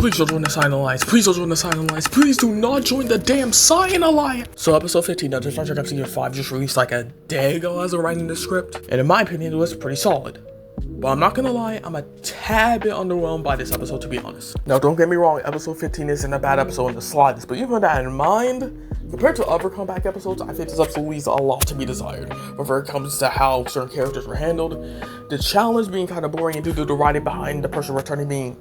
Please don't join the Sign Alliance. Please don't join the Sign Alliance. Please do not join the damn Sign Alliance. So episode 15 of Disventure Season 5 just released like a day ago as of writing the script. And in my opinion, it was pretty solid. But I'm not gonna lie, I'm a tad bit underwhelmed by this episode, to be honest. Now, don't get me wrong, episode 15 isn't a bad episode in the slightest, but even with that in mind, compared to other comeback episodes, I think this episode leaves a lot to be desired. Whether it comes to how certain characters were handled, the challenge being kind of boring, and due to the writing behind the person returning being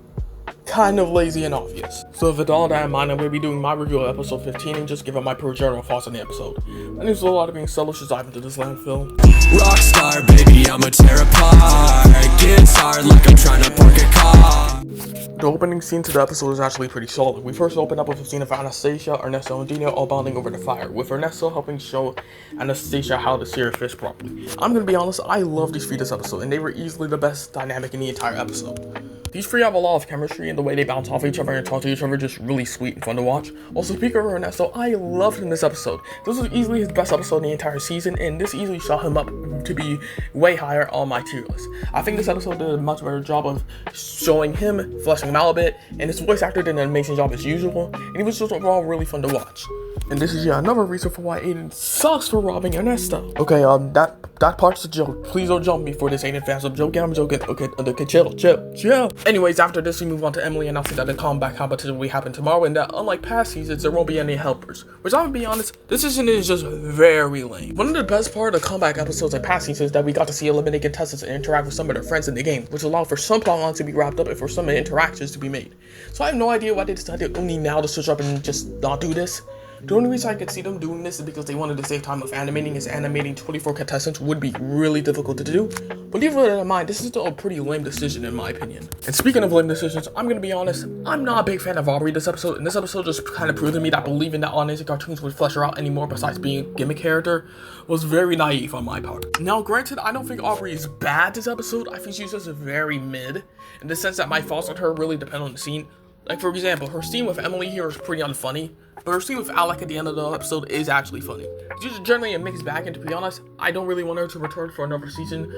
kind of lazy and obvious. So with all that in mind, I'm going to be doing my review of episode 15 and just giving my general thoughts on the episode. And there's a lot of being said, let's just dive into this landfill. Rockstar, baby, I'ma tear apart. Gets hard like I'm trying to park a car. The opening scene to the episode is actually pretty solid. We first open up with a scene of Anastasia, Ernesto, and Dina all bonding over the fire, with Ernesto helping show Anastasia how to sear fish properly. I'm gonna be honest, I love these three this episode, and they were easily the best dynamic in the entire episode. These three have a lot of chemistry, and the way they bounce off each other and talk to each other is just really sweet and fun to watch. Also, speaking of Ernesto, I loved him this episode. This was easily his best episode in the entire season, and this easily shot him up to be way higher on my tier list. I think this episode did a much better job of showing him, fleshing him out a bit, and his voice actor did an amazing job as usual, and he was just overall really fun to watch. And this is another reason for why Aiden sucks for robbing Ernesto. Okay, that part's a joke. Please don't jump me for this, Aiden fans. I'm joking. Okay, chill. Anyways, after this, we move on to Emily announcing that the comeback competition will happen tomorrow, and that unlike past seasons, there won't be any helpers. Which, I'm gonna be honest, this season is just very lame. One of the best part of the comeback episodes in past seasons is that we got to see eliminate contestants and interact with some of their friends in the game, which allowed for some plotlines to be wrapped up and for some interactions to be made. So I have no idea why they decided only now to switch up and just not do this. The only reason I could see them doing this is because they wanted to save time of animating, as animating 24 contestants would be really difficult to do. But leave that in mind, this is still a pretty lame decision in my opinion. And speaking of lame decisions, I'm gonna be honest, I'm not a big fan of Aubrey this episode, and this episode just kind of proved to me that believing that animated cartoons would flesh her out anymore besides being a gimmick character was very naive on my part. Now granted, I don't think Aubrey is bad this episode. I think she's just very mid, in the sense that my thoughts on her really depend on the scene. Like, for example, her scene with Emily here is pretty unfunny, but her scene with Alec at the end of the episode is actually funny. She's generally a mixed bag, and to be honest, I don't really want her to return for another season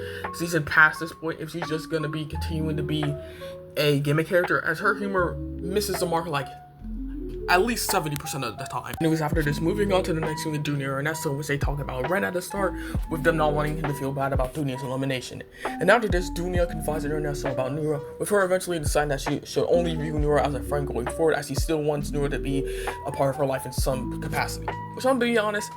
past this point if she's just gonna be continuing to be a gimmick character, as her humor misses the mark like at least 70% of the time. Anyways, after this, moving on to the next scene with Junior and Ernesto, which they talk about right at the start, with them not wanting him to feel bad about Dunia's elimination. And after this, Dunia confides in Ernesto about Nura, with her eventually deciding that she should only view Nura as a friend going forward, as he still wants Nura to be a part of her life in some capacity. Which, I'm being honest,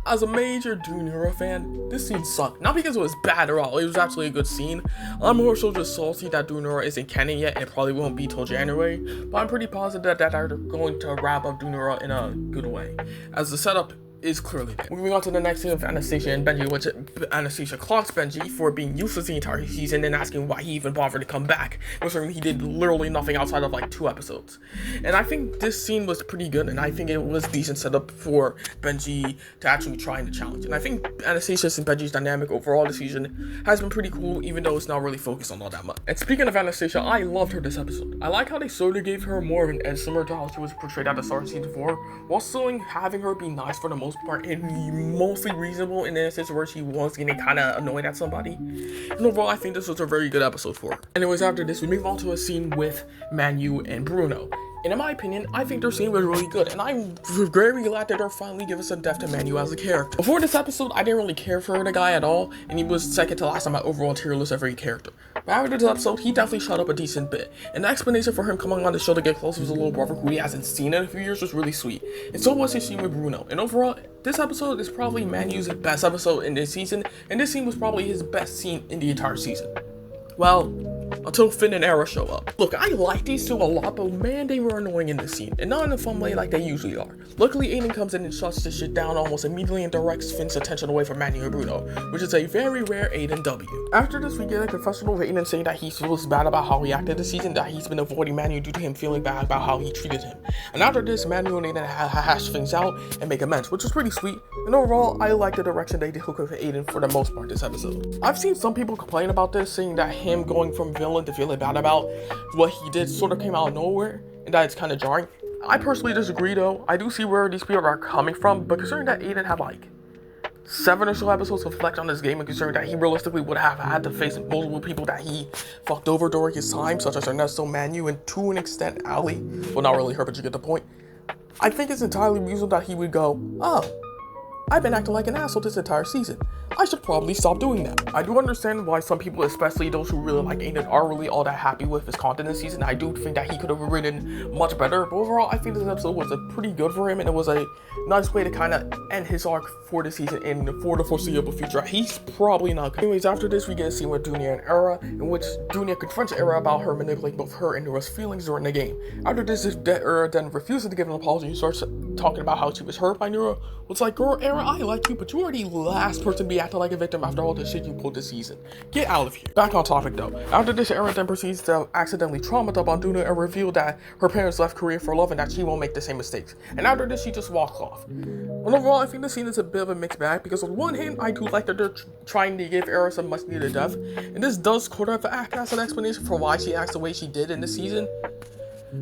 as a major Nura fan, this scene sucked. Not because it was bad at all, it was actually a good scene. I'm more so just salty that Nura isn't canon yet, and it probably won't be till January, but I'm pretty positive that they're going to wrap up Nura in a good way, as the setup is clearly there. Moving on to the next scene of Anastasia and Benji, which Anastasia clocks Benji for being useless the entire season and asking why he even bothered to come back, considering he did literally nothing outside of like 2 episodes. And I think this scene was pretty good, and I think it was decent setup for Benji to actually try the challenge. And I think Anastasia's and Benji's dynamic overall this season has been pretty cool, even though it's not really focused on all that much. And speaking of Anastasia, I loved her this episode. I like how they sort of gave her more of an edge similar to how she was portrayed at the start of season 4, while still having her be nice for the most part and mostly reasonable in instances where she was getting kind of annoyed at somebody. And overall, I think this was a very good episode for her. Anyways, after this, we move on to a scene with Manu and Bruno. And in my opinion, I think their scene was really good, and I'm very glad that they're finally giving some depth to Manu as a character. Before this episode, I didn't really care for the guy at all, and he was second to last on my overall tier list of every character. But after this episode, he definitely shot up a decent bit, and the explanation for him coming on the show to get close with his little brother who he hasn't seen in a few years was really sweet. And so was his scene with Bruno. And overall, this episode is probably Manu's best episode in this season, and this scene was probably his best scene in the entire season. Well, until Finn and Era show up. Look, I like these two a lot, but man, they were annoying in this scene, and not in a fun way like they usually are. Luckily, Aiden comes in and shuts this shit down almost immediately and directs Finn's attention away from Manu and Bruno, which is a very rare Aiden W. After this, we get a confessional of Aiden saying that he feels bad about how he acted this season, that he's been avoiding Manu due to him feeling bad about how he treated him. And after this, Manu and Aiden hash things out and make amends, which was pretty sweet. And overall, I like the direction they took with Aiden for the most part this episode. I've seen some people complain about this, saying that him going from villain to feeling bad about what he did sort of came out of nowhere, and that it's kind of jarring. I personally disagree though. I do see where these people are coming from, but considering that Aiden had like 7 or so episodes to reflect on his game and considering that he realistically would have had to face multiple people that he fucked over during his time, such as Ernesto, Manu, and to an extent Ali. Well, not really her, but you get the point. I think it's entirely reasonable that he would go, oh, I've been acting like an asshole this entire season. I should probably stop doing that. I do understand why some people, especially those who really like Aiden, are really all that happy with his content this season. I do think that he could have written much better, but overall, I think this episode was pretty good for him, and it was a nice way to kind of end his arc for the season and for the foreseeable future. He's probably not good. Anyways, after this, we get a scene with Dunia and Era, in which Dunia confronts Era about her manipulating both her and Nora's feelings during the game. After this, Era then refuses to give an apology and starts talking about how she was hurt by Nora. It's like, girl, Era, I like you, but you are the last person to be acting like a victim after all the shit you pulled this season. Get out of here. Back on topic though. After this, Era then proceeds to accidentally trauma dump on Dunia and reveal that her parents left Korea for love and that she won't make the same mistakes. And after this, she just walks off. And overall, I think the scene is a bit of a mixed bag because on one hand, I do like that they're trying to give Era some much needed depth, and this does sort of act as an explanation for why she acts the way she did in the season.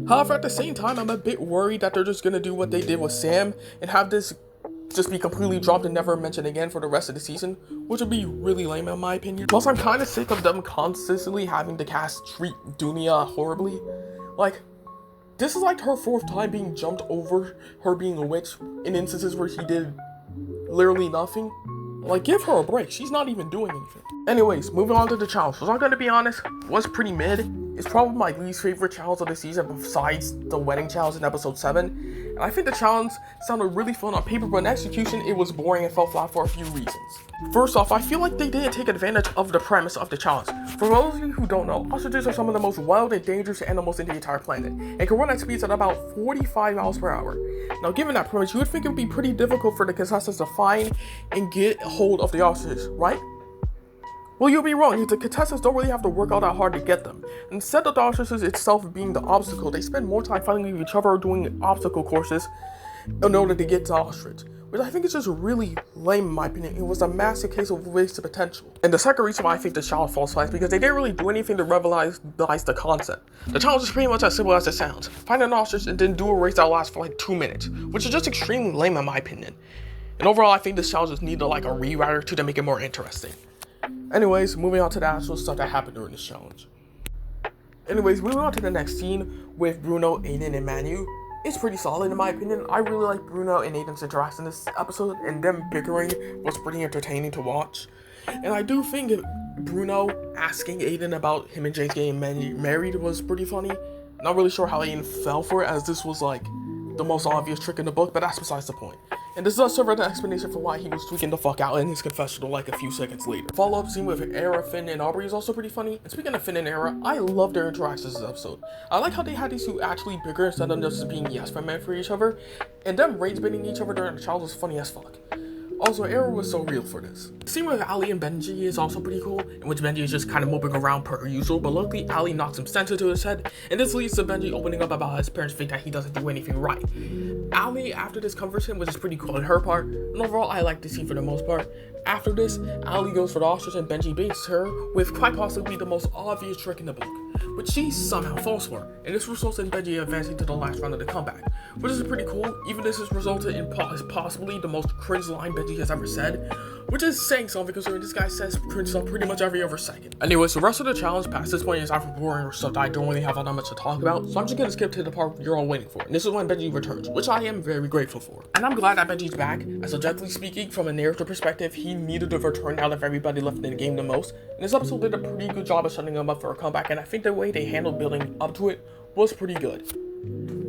However, at the same time, I'm a bit worried that they're just gonna do what they did with Sam and have this just be completely dropped and never mentioned again for the rest of the season, which would be really lame in my opinion. Plus, I'm kind of sick of them consistently having the cast treat Dunia horribly. Like, this is like her 4th time being jumped over her being a witch in instances where she did literally nothing. Like, give her a break. She's not even doing anything. Anyways, moving on to the challenge. So I'm gonna be honest, was pretty mid. It's probably my least favorite challenge of the season besides the wedding challenge in episode 7. And I think the challenge sounded really fun on paper, but in execution, it was boring and fell flat for a few reasons. First off, I feel like they didn't take advantage of the premise of the challenge. For those of you who don't know, ostriches are some of the most wild and dangerous animals in the entire planet, and can run at speeds at about 45 miles per hour. Now, given that premise, you would think it would be pretty difficult for the contestants to find and get hold of the ostriches, right? Well, you'll be wrong. The contestants don't really have to work all that hard to get them. Instead of the ostriches itself being the obstacle, they spend more time fighting each other or doing obstacle courses in order to get to ostrich, which I think is just really lame in my opinion. It was a massive case of wasted potential. And the second reason why I think the challenge falls flat is because they didn't really do anything to revitalize the concept. The challenge is pretty much as simple as it sounds. Find an ostrich and then do a race that lasts for like 2 minutes, which is just extremely lame in my opinion. And overall, I think this challenge just needed like a rewrite or two to make it more interesting. Anyways, moving on to the actual stuff that happened during this challenge. Anyways, moving on to the next scene with Bruno, Aiden, and Manu. It's pretty solid in my opinion. I really like Bruno and Aiden's interaction in this episode, and them bickering was pretty entertaining to watch. And I do think Bruno asking Aiden about him and James getting married was pretty funny. Not really sure how Aiden fell for it, as this was like the most obvious trick in the book, but that's besides the point. And this does serve as an explanation for why he was tweaking the fuck out in his confessional like a few seconds later. Follow-up scene with Era, Finn, and Aubrey is also pretty funny. And speaking of Finn and Era, I love their interactions this episode. I like how they had these two actually bigger instead of just being yes men for each other. And them rage baiting each other during the challenge was funny as fuck. Also, Era was so real for this. The scene with Ali and Benji is also pretty cool, in which Benji is just kind of moping around per usual, but luckily Ali knocks some sense into his head, and this leads to Benji opening up about his parents think that he doesn't do anything right. Ali, after this conversation, which is pretty cool on her part, and overall I like the scene for the most part. After this, Ali goes for the ostrich and Benji baits her with quite possibly the most obvious trick in the book, but she somehow falls for it, and this results in Benji advancing to the last round of the comeback, which is pretty cool. Even this has resulted in possibly the most cringe line Benji has ever said, which is saying something considering this guy says cringe stuff pretty much every other second. Anyways, the rest of the challenge past this point is either boring or stuff that I don't really have all that much to talk about, so I'm just gonna skip to the part you're all waiting for, and this is when Benji returns, which I am very grateful for. And I'm glad that Benji's back, as objectively speaking, from a narrative perspective, he needed to return out of everybody left in the game the most, and this episode did a pretty good job of setting him up for a comeback, and I think the way they handled building up to it was pretty good.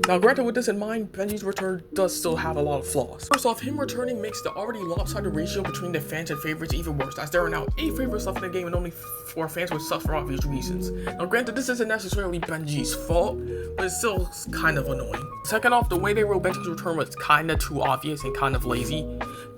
Now granted, with this in mind, Benji's return does still have a lot of flaws. First off, him returning makes the already lopsided ratio between the fans and favorites even worse, as there are now 8 favorites left in the game and only 4 fans with stuff for obvious reasons. Now granted, this isn't necessarily Benji's fault, but it's still kind of annoying. Second off, the way they wrote Benji's return was kinda too obvious and kind of lazy.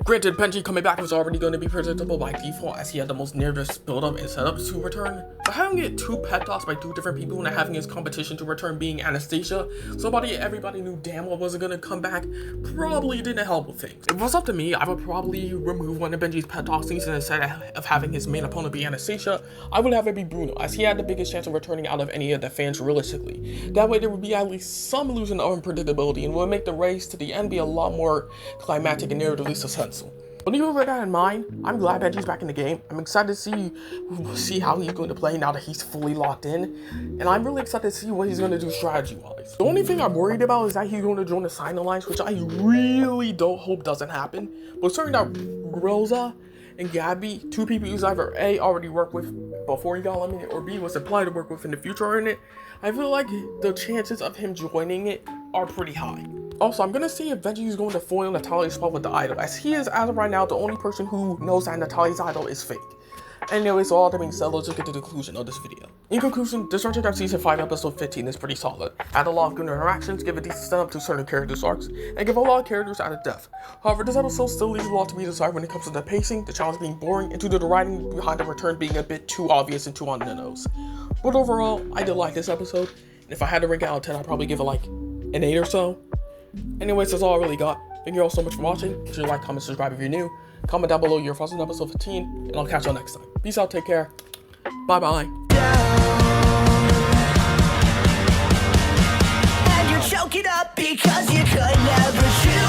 Granted, Benji coming back was already going to be predictable by default, as he had the most narrative build-up and setup to return, but having it 2 pet talks by 2 different people and having his competition to return being Anastasia, somebody everybody knew damn well wasn't gonna come back, probably didn't help with things. If it was up to me, I would probably remove one of Benji's pet talk scenes, and instead of having his main opponent be Anastasia, I would have it be Bruno, as he had the biggest chance of returning out of any of the fans realistically. That way there would be at least some illusion of unpredictability and would make the race to the end be a lot more climactic and narratively suspenseful. But even with that in mind, I'm glad Benji's back in the game. I'm excited to see how he's going to play now that he's fully locked in. And I'm really excited to see what he's going to do strategy-wise. The only thing I'm worried about is that he's going to join the Sign Alliance, which I really don't hope doesn't happen. But certain that Rosa and Gabby, two people who's either A, already worked with before he got eliminated, or B, was implied to work with in the future in it, I feel like the chances of him joining it are pretty high. Also, I'm gonna see if Benji is going to foil Natalia's spot with the idol, as he is, as of right now, the only person who knows that Natalia's idol is fake. Anyway, so all that being said, let's just get to the conclusion of this video. In conclusion, Disventure Season 5 Episode 15 is pretty solid. Add a lot of good interactions, give a decent setup to certain characters' arcs, and give a lot of characters added depth. However, this episode still leaves a lot to be desired when it comes to the pacing, the challenge being boring, and to the writing behind the return being a bit too obvious and too on the nose. But overall, I did like this episode, and if I had to rank it out of 10, I'd probably give it like an 8 or so. Anyways, that's all I really got. Thank you all so much for watching. Make sure you like, comment, subscribe if you're new. Comment down below your thoughts on episode 15, and I'll catch y'all next time. Peace out, take care. Bye-bye. And you're choking up because you could never choose.